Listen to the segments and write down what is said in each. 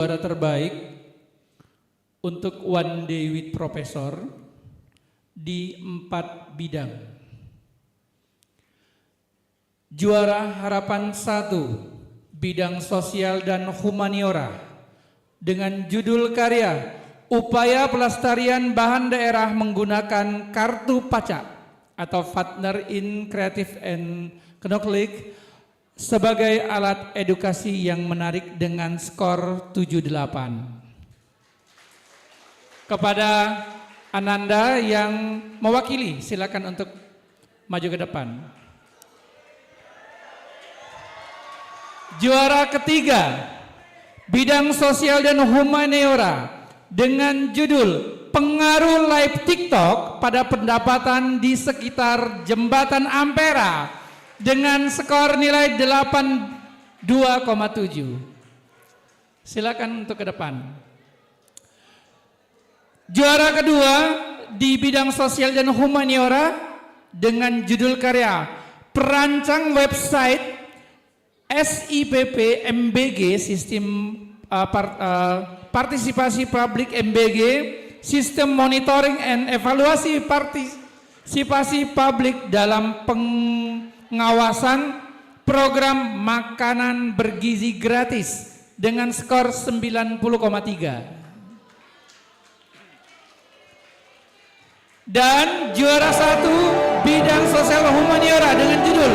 Juara terbaik untuk One Day with Professor di 4 bidang. Juara harapan 1 bidang sosial dan humaniora dengan judul karya Upaya Pelestarian Bahan Daerah Menggunakan Kartu Pacak atau Partner in Creative and Knowledge sebagai alat edukasi yang menarik dengan skor 78. Kepada Ananda yang mewakili, silakan untuk maju ke depan. Juara ketiga, bidang sosial dan humaniora dengan judul Pengaruh Live TikTok pada Pendapatan di Sekitar Jembatan Ampera dengan skor nilai 82,7. Silakan untuk ke depan. Juara kedua di bidang sosial dan humaniora dengan judul karya Perancang Website SIPP MBG Sistem Partisipasi Publik MBG Sistem Monitoring and Evaluasi Partisipasi Publik dalam pengawasan program makanan bergizi gratis dengan skor 90,3. Dan juara 1 bidang sosial humaniora dengan judul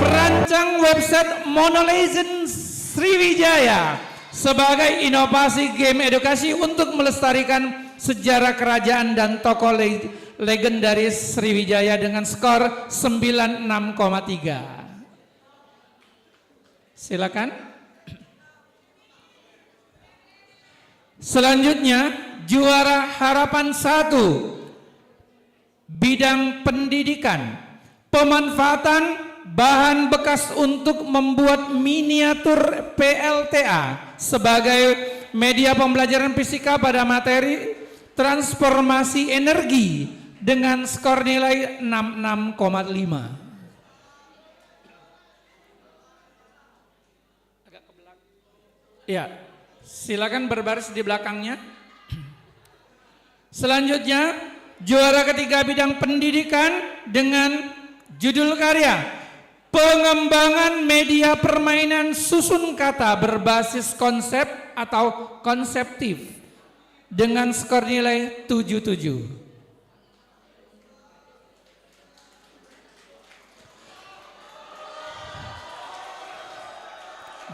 Perancang Website Monolegend Sriwijaya sebagai inovasi game edukasi untuk melestarikan sejarah kerajaan dan tokoh legendaris Sriwijaya dengan skor 96,3. Silakan. Selanjutnya juara harapan 1 bidang pendidikan pemanfaatan bahan bekas untuk membuat miniatur PLTA sebagai media pembelajaran fisika pada materi transformasi energi dengan skor nilai 66,5. Agak ke belakang. Ya, silakan berbaris di belakangnya. Selanjutnya, juara ketiga bidang pendidikan dengan judul karya Pengembangan Media Permainan Susun Kata Berbasis Konsep atau Konseptif dengan skor nilai 77.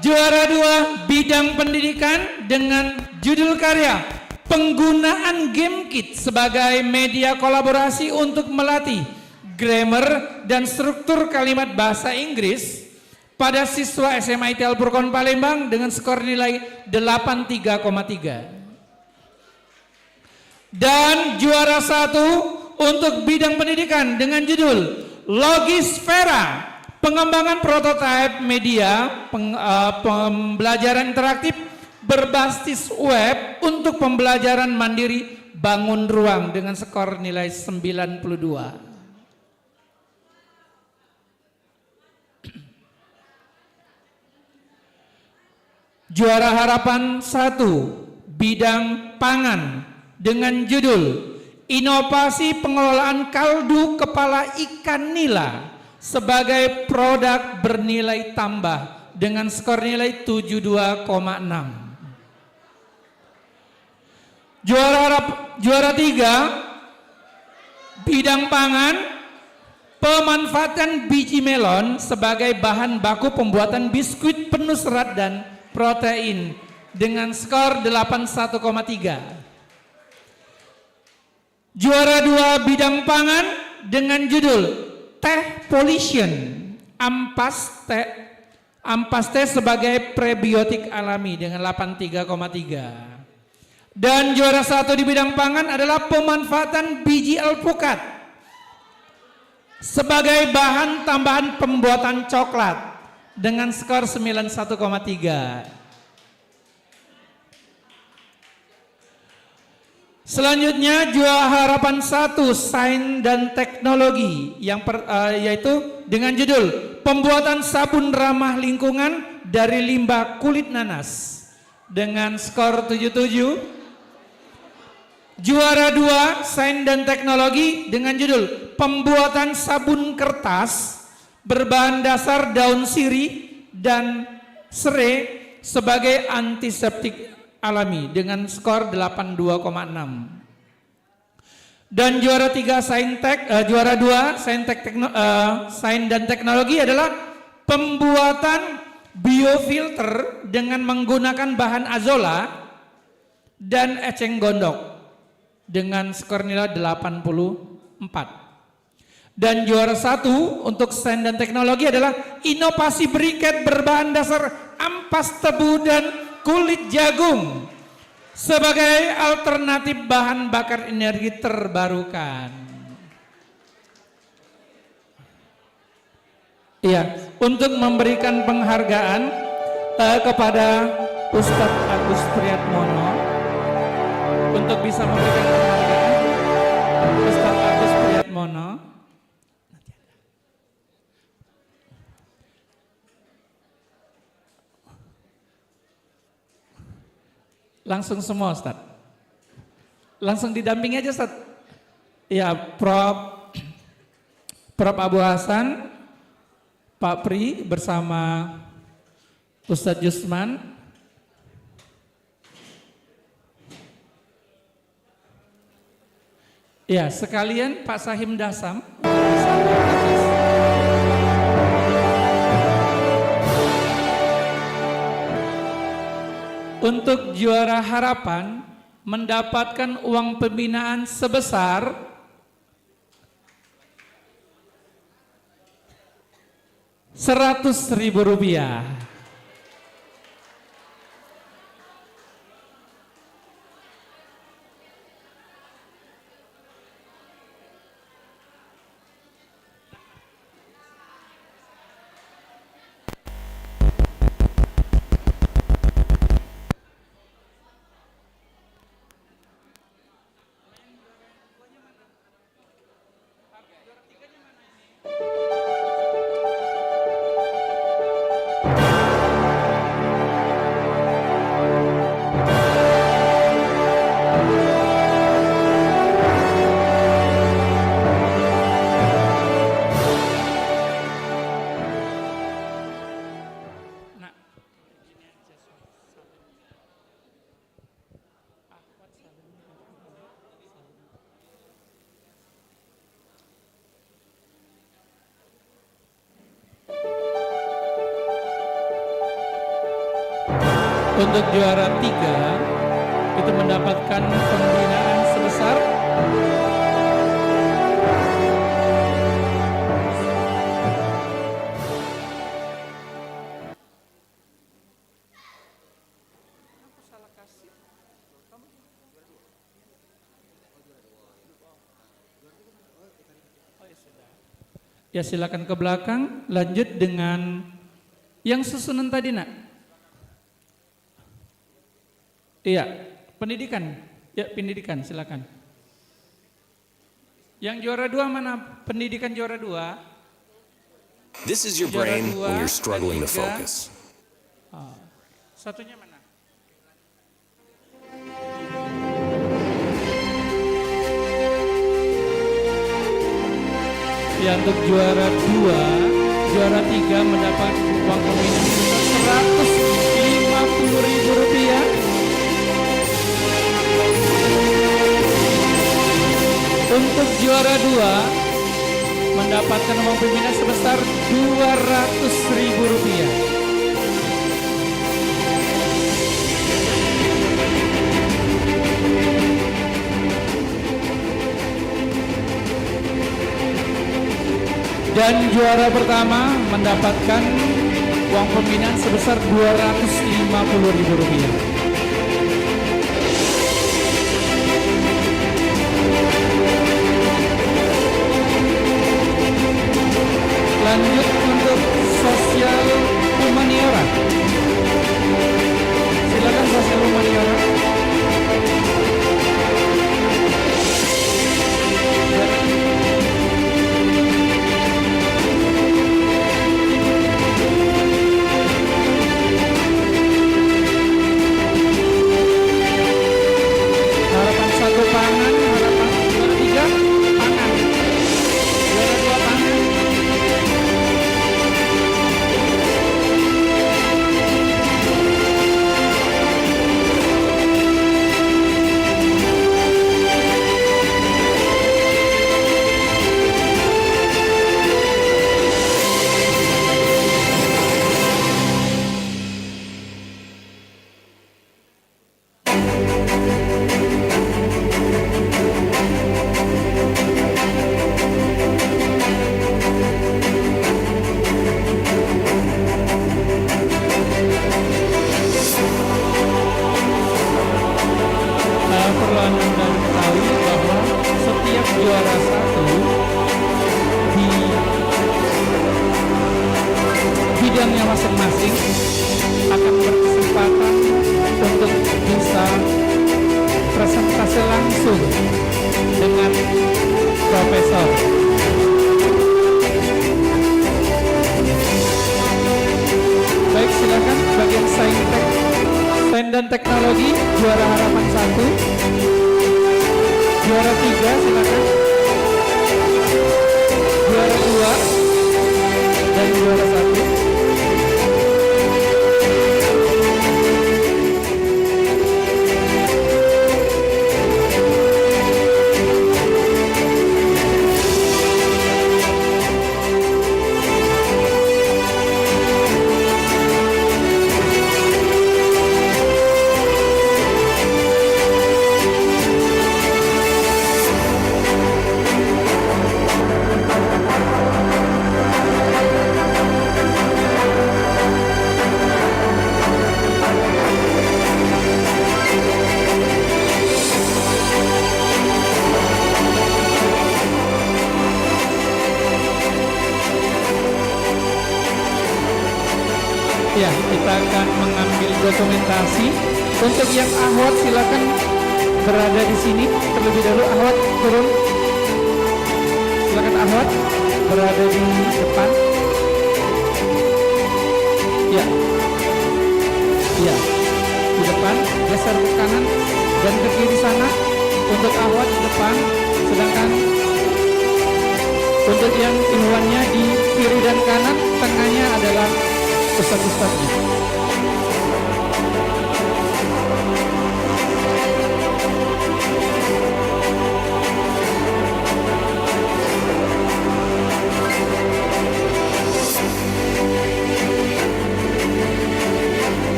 Juara 2 bidang pendidikan dengan judul karya Penggunaan Game Kit sebagai media kolaborasi untuk melatih grammar dan struktur kalimat bahasa Inggris pada siswa SMA ITL Purkon Palembang dengan skor nilai 83,3. Dan juara 1 untuk bidang pendidikan dengan judul Logisfera pengembangan prototipe media pembelajaran interaktif berbasis web untuk pembelajaran mandiri bangun ruang dengan skor nilai 92. Juara harapan 1 bidang pangan dengan judul Inovasi Pengelolaan Kaldu Kepala Ikan Nila sebagai produk bernilai tambah dengan skor nilai 72,6. Juara 3 bidang pangan pemanfaatan biji melon sebagai bahan baku pembuatan biskuit penuh serat dan protein dengan skor 81,3. Juara 2 bidang pangan dengan judul Teh Pollution Ampas teh sebagai prebiotik alami dengan 83,3. Dan juara 1 di bidang pangan adalah pemanfaatan biji alpukat sebagai bahan tambahan pembuatan coklat dengan skor 91,3. Selanjutnya juara harapan 1 Sains dan Teknologi yang yaitu dengan judul Pembuatan Sabun Ramah Lingkungan dari Limbah Kulit Nanas dengan skor 77. Juara 2 Sains dan Teknologi dengan judul Pembuatan Sabun Kertas berbahan dasar daun sirih dan serai sebagai antiseptik alami dengan skor 82,6. Dan juara 3 juara 2 Sains dan Teknologi adalah pembuatan biofilter dengan menggunakan bahan azola dan eceng gondok dengan skor nilai 84. Dan juara 1 untuk Sains dan Teknologi adalah inovasi briket berbahan dasar ampas tebu dan kulit jagung sebagai alternatif bahan bakar energi terbarukan. Iya, untuk memberikan penghargaan kepada Ustadz Agus Priyatmono, untuk bisa memberikan penghargaan Ustadz Agus Priyatmono. Langsung semua Ustadz. Langsung didampingi aja Ustadz. Ya, Prof Abu Hasan, Pak Pri bersama Ustadz Jusman. Ya, sekalian Pak Sahim Dasam. Untuk juara harapan mendapatkan uang pembinaan sebesar Rp100.000. Untuk juara 3 itu mendapatkan pembinaan sebesar ya, silakan ke belakang. Lanjut dengan yang susunan tadi nak. Iya, pendidikan. Ya, pendidikan silakan. Yang juara 2 mana? Pendidikan juara 2. This is your brain when you're struggling to focus. Satunya mana? Ya, untuk juara 2, juara 3 mendapat uang pembinaan sebesar Rp150.000. Untuk juara 2 mendapatkan uang pembinaan sebesar Rp200.000. Dan juara pertama mendapatkan uang pembinaan sebesar Rp250.000. Lanjut untuk sosial humaniora. Silakan sosial humaniora. Perlu Anda ketahui bahwa setiap juara satu di bidangnya masing-masing akan berkesempatan untuk bisa presentasi langsung dengan profesor. Baik, silakan bagian saintek dan teknologi juara harapan 1, juara 3 silakan, juara 2 dan juara 1. Ya, kita akan mengambil dokumentasi. Untuk yang ahwat silakan berada di sini terlebih dahulu. Ahwat turun. Silakan ahwat berada di depan. Ya, ya, di depan. Geser ke kanan dan ke kiri sana. Untuk ahwat di depan, sedangkan untuk yang ilmuwannya di kiri dan kanan, tengahnya adalah ustaz-ustaznya.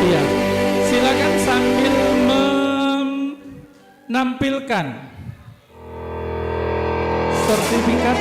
Iya, silakan sambil menampilkan sertifikat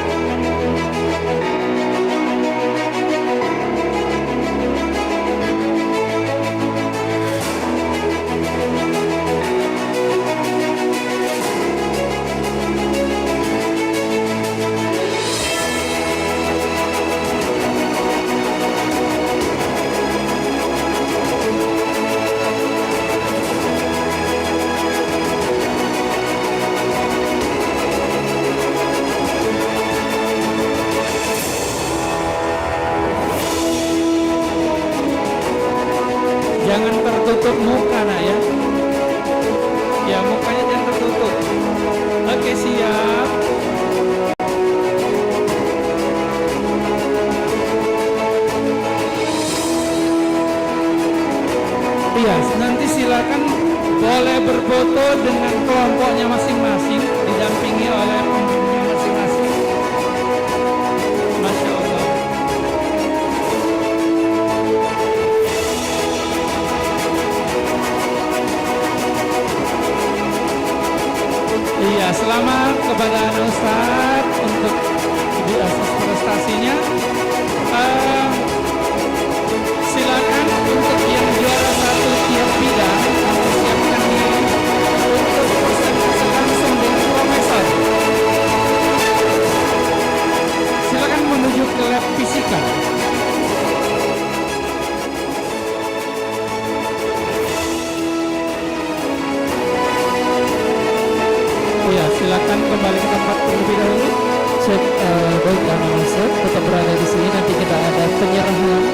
jangan tertutup muka, nak ya. Ya, mukanya jangan tertutup. Oke, siap. Iya, nanti silakan boleh berfoto dengan kelompoknya masing-masing, didampingi oleh pembimbingnya masing-masing. Masya Allah. Iya, selamat kepada Ustaz untuk di atas prestasinya. Silakan untuk yang juara 1 tiap bidang siapkan diri untuk presentasi langsung dengan profesor. Silakan menuju ke lab fisika. Ya, silakan kembali ke tempat terlebih dahulu. Baik, Ustaz, tetap berada di sini. Nanti kita ada penyerahan.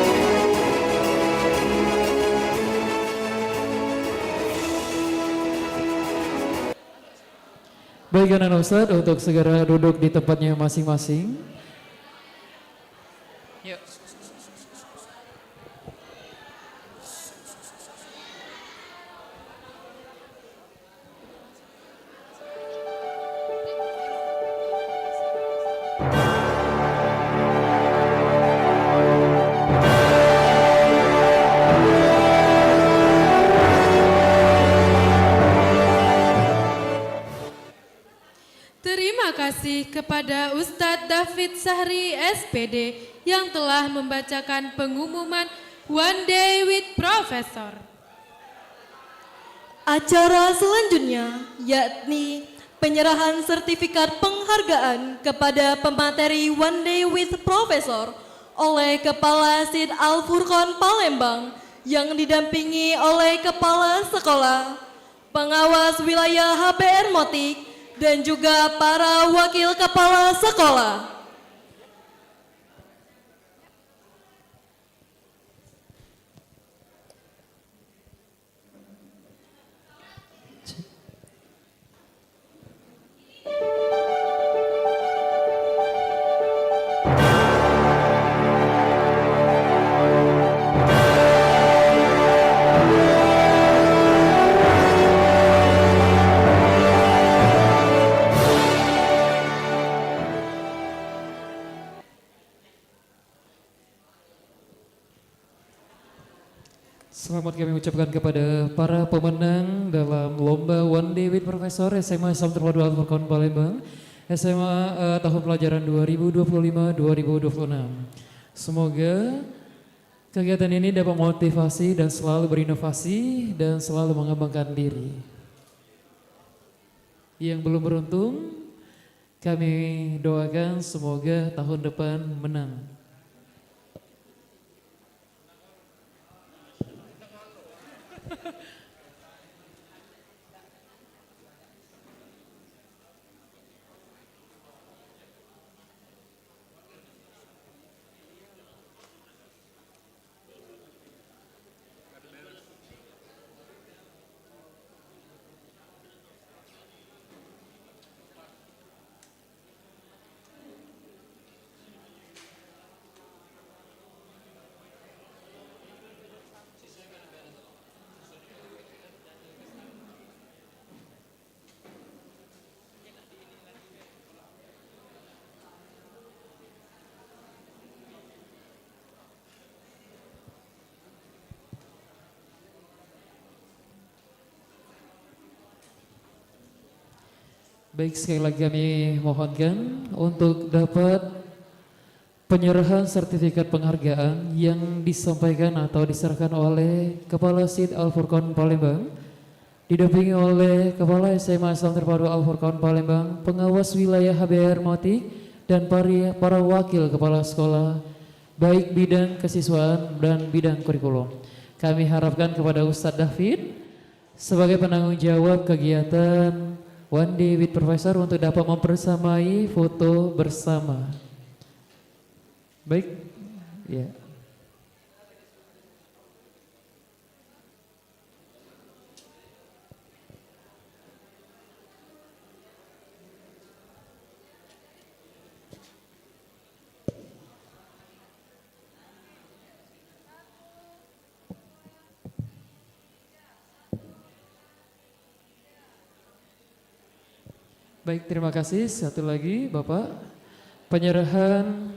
Baik, Ustaz, untuk segera duduk di tempatnya masing-masing. Yuk. Terima kasih kepada Ustadz David Sahri SPD yang telah membacakan pengumuman One Day with Professor. Acara selanjutnya yakni penyerahan sertifikat penghargaan kepada pemateri One Day with Professor oleh Kepala SID Al-Furqon Palembang yang didampingi oleh Kepala Sekolah, Pengawas Wilayah HBR Motik, dan juga para wakil kepala sekolah. Selamat kami ucapkan kepada para pemenang dalam lomba One Day with Professor SMA Islam Terpadu Al-Furqon Palembang, SMA tahun pelajaran 2025-2026. Semoga kegiatan ini dapat memotivasi dan selalu berinovasi dan selalu mengembangkan diri. Yang belum beruntung, kami doakan semoga tahun depan menang. Baik, sekali lagi kami mohonkan untuk dapat penyerahan sertifikat penghargaan yang disampaikan atau diserahkan oleh Kepala SID Al-Furqon Palembang, didampingi oleh Kepala SMA Islam Terpadu Al-Furqon Palembang, Pengawas Wilayah HBR Motik, dan para wakil kepala sekolah, baik bidang kesiswaan dan bidang kurikulum. Kami harapkan kepada Ustadz David sebagai penanggung jawab kegiatan One Day with Professor untuk dapat mempersamai foto bersama. Baik, ya. Baik, terima kasih. Satu lagi, Bapak. Penyerahan,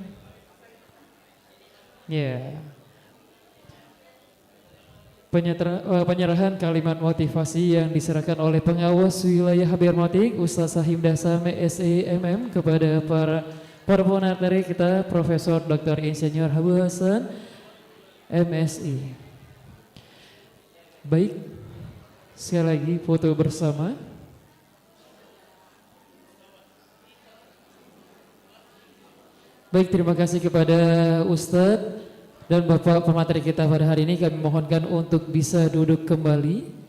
penyerahan kalimat motivasi yang diserahkan oleh Pengawas Wilayah HBR Motik, Ustaz Sahim Dasam SEMM, kepada para pemateri kita, Profesor Dr. Insinyur Habu Hasan, MSI. Baik, sekali lagi foto bersama. Baik, terima kasih kepada Ustadz dan Bapak pemateri kita pada hari ini. Kami mohonkan untuk bisa duduk kembali.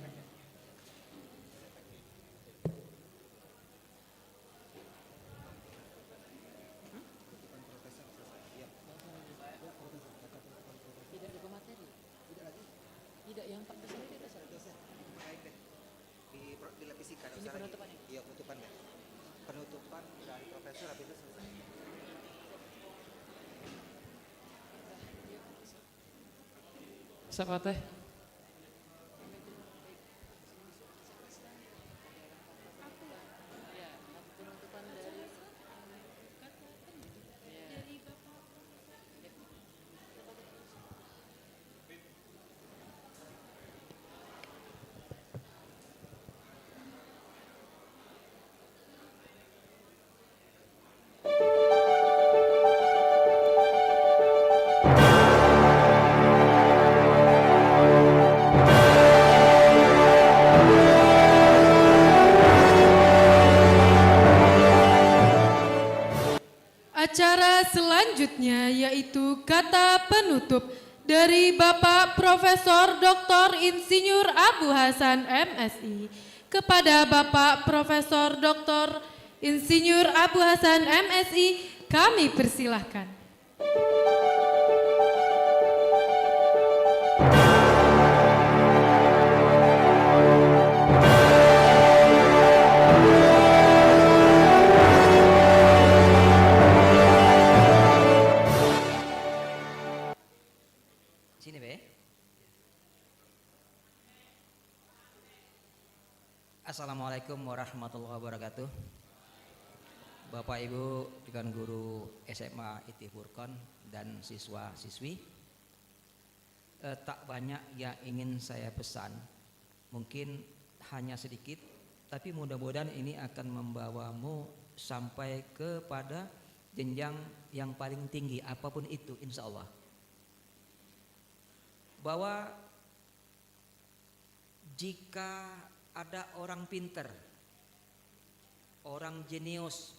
Penutupan dari profesor habis itu selesai. Siapa teh? Acara selanjutnya yaitu kata penutup dari Bapak Profesor Dr. Insinyur Abu Hasan MSI. Kepada Bapak Profesor Dr. Insinyur Abu Hasan MSI kami persilahkan. Sini be. Assalamualaikum warahmatullahi wabarakatuh. Bapak Ibu dengan guru SMA ITI Furqon dan siswa-siswi, tak banyak yang ingin saya pesan, mungkin hanya sedikit, tapi mudah-mudahan ini akan membawamu sampai kepada jenjang yang paling tinggi apapun itu, insya Allah. Bahwa jika ada orang pinter, orang jenius,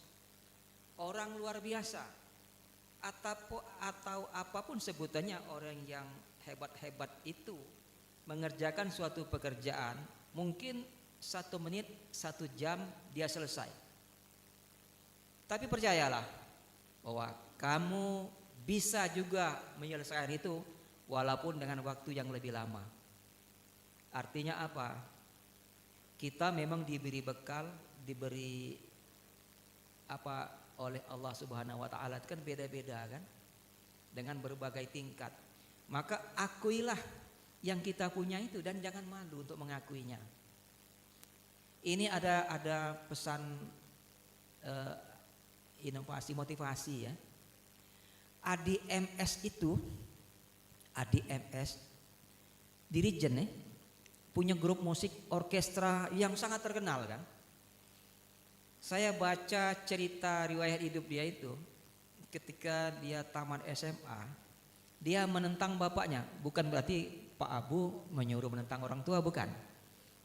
orang luar biasa, atau apapun sebutannya, orang yang hebat-hebat itu mengerjakan suatu pekerjaan, mungkin 1 menit, 1 jam dia selesai. Tapi percayalah bahwa kamu bisa juga menyelesaikan itu walaupun dengan waktu yang lebih lama. Artinya apa? Kita memang diberi bekal, diberi apa oleh Allah Subhanahu wa taala, kan beda-beda kan? Dengan berbagai tingkat. Maka akuilah yang kita punya itu dan jangan malu untuk mengakuinya. Ini ada pesan inovasi motivasi ya. ADMS itu, ADMS Dirijen punya grup musik orkestra yang sangat terkenal kan. Saya baca cerita riwayat hidup dia itu, ketika dia tamat SMA, dia menentang bapaknya. Bukan berarti Pak Abu menyuruh menentang orang tua, bukan.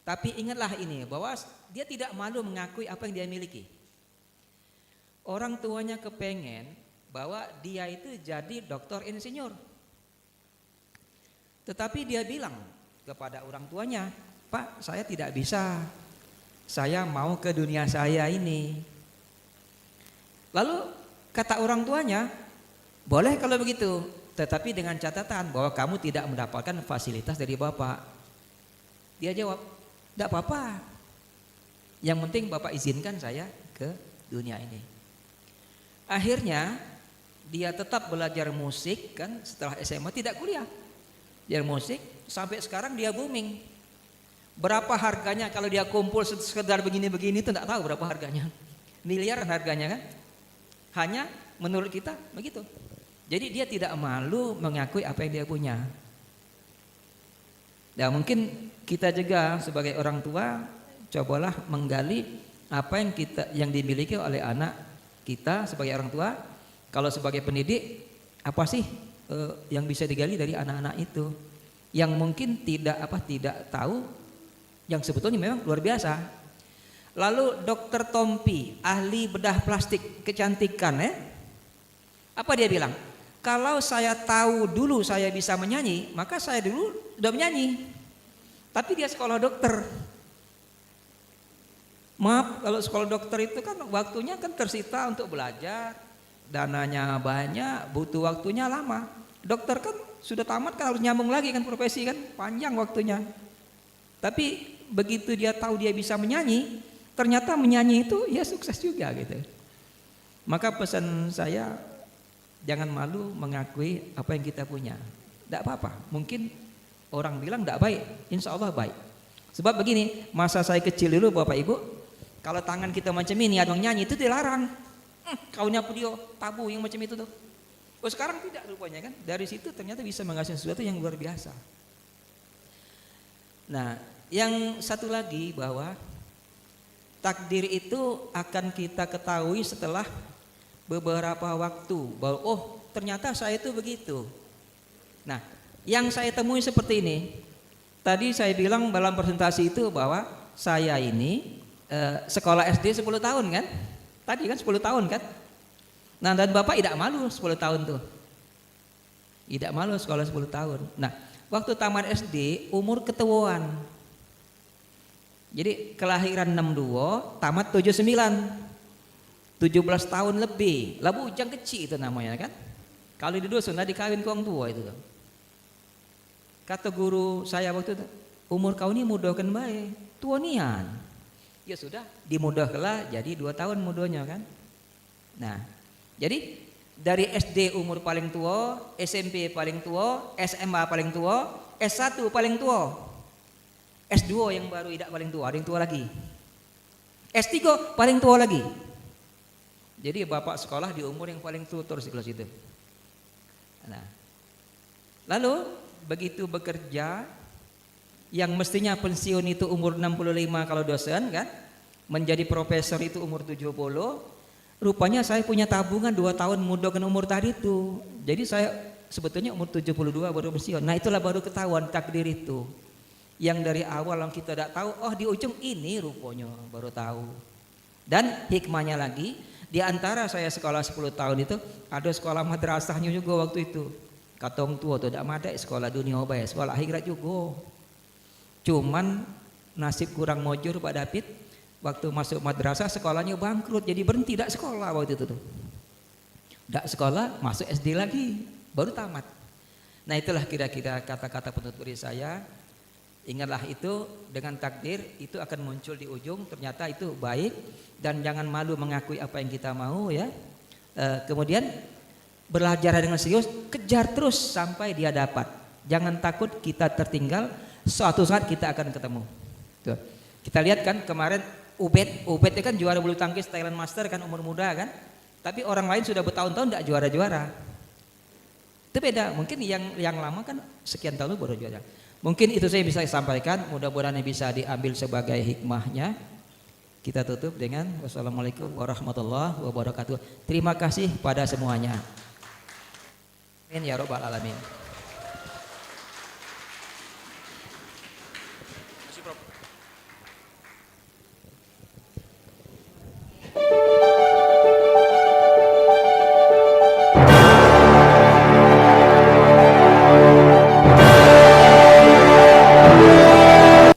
Tapi ingatlah ini, bahwa dia tidak malu mengakui apa yang dia miliki. Orang tuanya kepengen bahwa dia itu jadi doktor insinyur. Tetapi dia bilang kepada orang tuanya, Pak, saya tidak bisa, saya mau ke dunia saya ini. Lalu kata orang tuanya, boleh kalau begitu, tetapi dengan catatan bahwa kamu tidak mendapatkan fasilitas dari bapak. Dia jawab, tidak apa-apa, yang penting bapak izinkan saya ke dunia ini. Akhirnya dia tetap belajar musik kan, setelah SMA tidak kuliah, belajar musik sampai sekarang dia booming. Berapa harganya kalau dia kumpul sekedar begini-begini itu tidak tahu berapa harganya. Miliaran harganya kan. Hanya menurut kita begitu. Jadi dia tidak malu mengakui apa yang dia punya. Dan mungkin kita juga sebagai orang tua cobalah menggali apa yang dimiliki oleh anak kita sebagai orang tua. Kalau sebagai pendidik, apa sih yang bisa digali dari anak-anak itu? Yang mungkin tidak tahu, yang sebetulnya memang luar biasa. Lalu Dr. Tompi, ahli bedah plastik kecantikan apa dia bilang? Kalau saya tahu dulu saya bisa menyanyi, maka saya dulu sudah menyanyi. Tapi dia sekolah dokter. Maaf, kalau sekolah dokter itu kan waktunya kan tersita untuk belajar, dananya banyak, butuh waktunya lama. Dokter kan sudah tamat kan harus nyambung lagi kan profesi kan, panjang waktunya. Tapi begitu dia tahu dia bisa menyanyi, ternyata menyanyi itu ya sukses juga gitu. Maka pesan saya, jangan malu mengakui apa yang kita punya. Tidak apa-apa, mungkin orang bilang tidak baik, insya Allah baik. Sebab begini, masa saya kecil dulu Bapak Ibu, kalau tangan kita macam ini ada yang nyanyi itu dilarang. Kau nyapu dia, tabu yang macam itu tuh. Oh sekarang tidak rupanya kan, dari situ ternyata bisa menghasilkan sesuatu yang luar biasa. Nah, yang satu lagi bahwa takdir itu akan kita ketahui setelah beberapa waktu, bahwa oh ternyata saya itu begitu. Nah, yang saya temui seperti ini. Tadi saya bilang dalam presentasi itu bahwa saya ini sekolah SD 10 tahun kan? Tadi kan 10 tahun kan? Nah, dan Bapak tidak malu 10 tahun tuh. Tidak malu sekolah 10 tahun. Nah, waktu tamat SD umur ketuaan. Jadi kelahiran 62, tamat 79. 17 tahun lebih. Lah bujang kecil itu namanya kan. Kalau di dusun dikawin ke orang tua itu tuh. Kata guru saya waktu itu, umur kau ini mudahkan baik, tua nian. Ya sudah, dimudahkanlah jadi 2 tahun mudahnya kan. Nah, jadi dari SD umur paling tua, SMP paling tua, SMA paling tua, S1 paling tua, S2 yang baru tidak paling tua, ada yang tua lagi, S3 paling tua lagi. Jadi bapak sekolah di umur yang paling tua terus di kelas itu. Nah, lalu begitu bekerja, yang mestinya pensiun itu umur 65 kalau dosen kan, menjadi profesor itu umur 70. Rupanya saya punya tabungan 2 tahun mudahkan umur tadi itu. Jadi saya sebetulnya umur 72 baru pensiun. Nah, itulah baru ketahuan takdir itu. Yang dari awal yang kita tidak tahu, oh di ujung ini rupanya baru tahu. Dan hikmahnya lagi, di antara saya sekolah 10 tahun itu ada sekolah madrasahnya juga waktu itu. Katong tua tuh tidak ada sekolah dunia bae, sekolah akhirat juga. Cuman nasib kurang mojur Pak David. Waktu masuk madrasah sekolahnya bangkrut, jadi berhenti tidak sekolah waktu itu tuh. Tidak sekolah, masuk SD lagi, baru tamat. Nah, itulah kira-kira kata-kata penutup dari saya. Ingatlah itu, dengan takdir itu akan muncul di ujung, ternyata itu baik, dan jangan malu mengakui apa yang kita mau ya. Kemudian belajar dengan serius, kejar terus sampai dia dapat. Jangan takut kita tertinggal, suatu saat kita akan ketemu. Tuh. Kita lihat kan kemarin Ubed itu kan juara bulu tangkis Thailand Master kan, umur muda kan. Tapi orang lain sudah bertahun-tahun tidak juara-juara. Itu beda. Mungkin yang lama kan sekian tahun baru juara. Mungkin itu saya bisa sampaikan. Mudah-mudahan bisa diambil sebagai hikmahnya. Kita tutup dengan wassalamualaikum warahmatullahi wabarakatuh. Terima kasih pada semuanya. Amin ya rabbal alamin.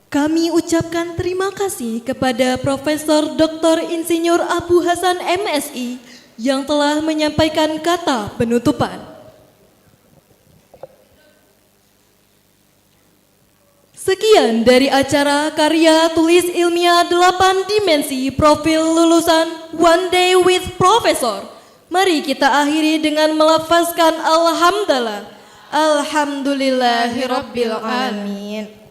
Kami ucapkan terima kasih kepada Profesor Dr. Insinyur Abu Hasan MSI yang telah menyampaikan kata penutupan. Sekian dari acara karya tulis ilmiah 8 dimensi profil lulusan One Day with Professor. Mari kita akhiri dengan melafazkan alhamdulillah. Alhamdulillahirabbil alamin.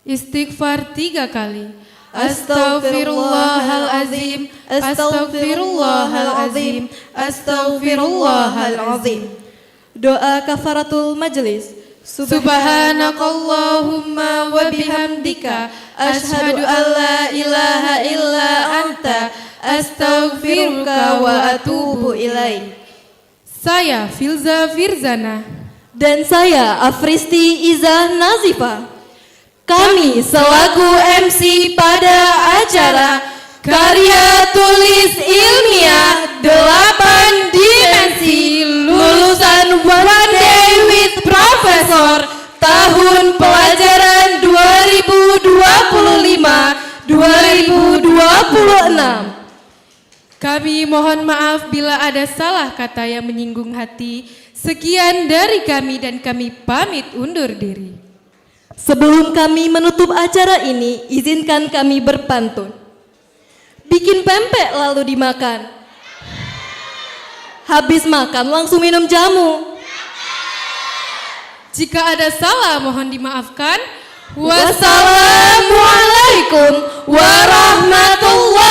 Istighfar 3 kali. Astaghfirullahalazim, astaghfirullahalazim, astaghfirullahalazim. Doa kafaratul majelis. Subhanakallahumma wa bihamdika asyhadu an la ilaha illa anta astaghfiruka wa atubu ilaik. Saya Filza Firzana Dan saya Afristi Izzah Nazifa. Kami selaku MC pada acara karya tulis ilmiah 8 dimensi lulusan One Day with Professor tahun pelajaran 2025-2026. Kami mohon maaf bila ada salah kata yang menyinggung hati. Sekian dari kami dan kami pamit undur diri. Sebelum kami menutup acara ini, izinkan kami berpantun. Bikin pempek lalu dimakan. Habis makan langsung minum jamu. Jika ada salah mohon dimaafkan. Wassalamualaikum warahmatullahi